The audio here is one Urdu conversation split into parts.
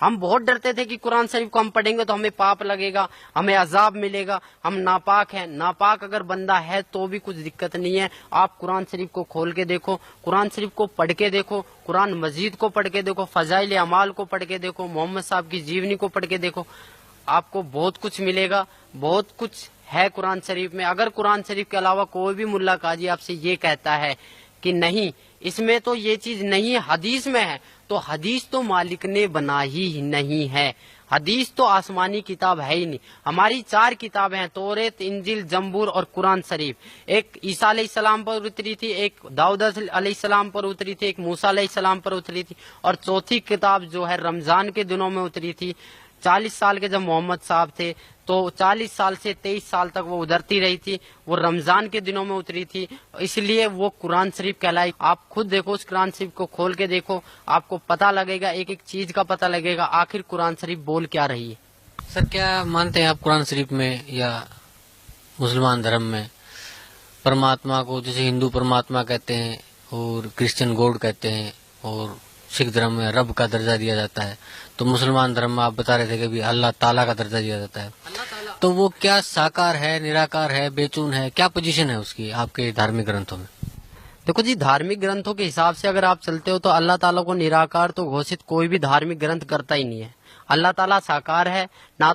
ہم بہت ڈرتے تھے کہ قرآن شریف کو ہم پڑھیں گے تو ہمیں پاپ لگے گا، ہمیں عذاب ملے گا، ہم ناپاک ہیں۔ ناپاک اگر بندہ ہے تو بھی کچھ دقت نہیں ہے، آپ قرآن شریف کو کھول کے دیکھو، قرآن شریف کو پڑھ کے دیکھو، قرآن مجید کو پڑھ کے دیکھو، فضائل اعمال کو پڑھ کے دیکھو، محمد صاحب کی جیونی کو پڑھ کے دیکھو، آپ کو بہت کچھ ملے گا، بہت کچھ ہے قرآن شریف میں۔ اگر قرآن شریف کے علاوہ کوئی بھی ملا قاضی آپ سے یہ کہتا ہے کہ نہیں اس میں تو یہ چیز نہیں حدیث میں ہے، تو حدیث تو مالک نے بنائی ہی نہیں ہے، حدیث تو آسمانی کتاب ہے ہی نہیں۔ ہماری 4 کتابیں ہیں، توریت، انجیل، زبور اور قرآن شریف۔ ایک عیسیٰ علیہ السلام پر اتری تھی، ایک داؤد علیہ السلام پر اتری تھی، ایک موسیٰ علیہ السلام پر اتری تھی، اور چوتھی کتاب جو ہے رمضان کے دنوں میں اتری تھی۔ 40 سال کے جب محمد صاحب تھے تو 40 سال سے 23 سال تک وہ ادھرتی رہی تھی، وہ رمضان کے دنوں میں اتری تھی، اس لیے وہ قرآن شریف کہلائی۔ آپ خود دیکھو، اس قرآن شریف کو کھول کے دیکھو، آپ کو پتہ لگے گا، ایک ایک چیز کا پتہ لگے گا آخر قرآن شریف بول کیا رہی ہے۔ سر کیا مانتے ہیں آپ قرآن شریف میں یا مسلمان دھرم میں پرماتما کو جیسے ہندو پرماتما کہتے ہیں اور کرسچن گوڈ کہتے ہیں، اور سکھ دھرم میں رب کا درجہ دیا جاتا ہے، تو مسلمان دھرم میں آپ بتا رہے تھے کہ بھی اللہ تعالیٰ کا درجہ دیا جاتا ہے، تو وہ کیا ساکار ہے، نراکار ہے، بے چون ہے، کیا پوزیشن ہے اس کی آپ کے دھارمک گرنتھوں میں؟ دیکھو جی، دھارمک گرنتھوں کے حساب سے اگر آپ چلتے ہو تو اللہ تعالیٰ کو نراکار تو گھوشت کوئی بھی دھارمک گرنتھ کرتا ہی نہیں ہے۔ اللہ تعالیٰ ساکار ہے، نہ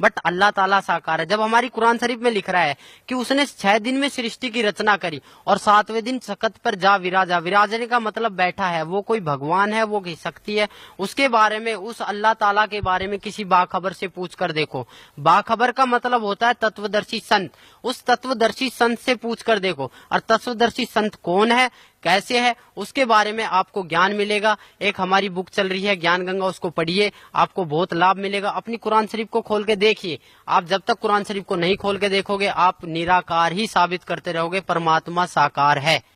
بٹ اللہ تعالیٰ ساکار ہے۔ جب ہماری قرآن شریف میں لکھ رہا ہے کہ اس نے 6 دن میں سرشٹی کی رچنا کری اور 7ویں دن سکت پر جا وراجا، وراجنے کا مطلب بیٹھا ہے، وہ کوئی بھگوان ہے، وہ کوئی شکتی ہے، اس کے بارے میں، اس اللہ تعالیٰ کے بارے میں کسی باخبر سے پوچھ کر دیکھو۔ باخبر کا مطلب ہوتا ہے تتودرشی سنت، اس تتودرشی سنت سے پوچھ کر دیکھو، اور تتودرشی سنت کون ہے، کیسے ہے، اس کے بارے میں آپ کو گیان ملے گا۔ ایک ہماری بک چل رہی ہے گیان گنگا، اس کو پڑھیے، آپ کو بہت لابھ ملے گا۔ اپنی قرآن شریف کو کھول کے دیکھیے، آپ جب تک قرآن شریف کو نہیں کھول کے دیکھو گے آپ نراکار ہی ثابت کرتے رہو گے، پرماتما ساکار ہے۔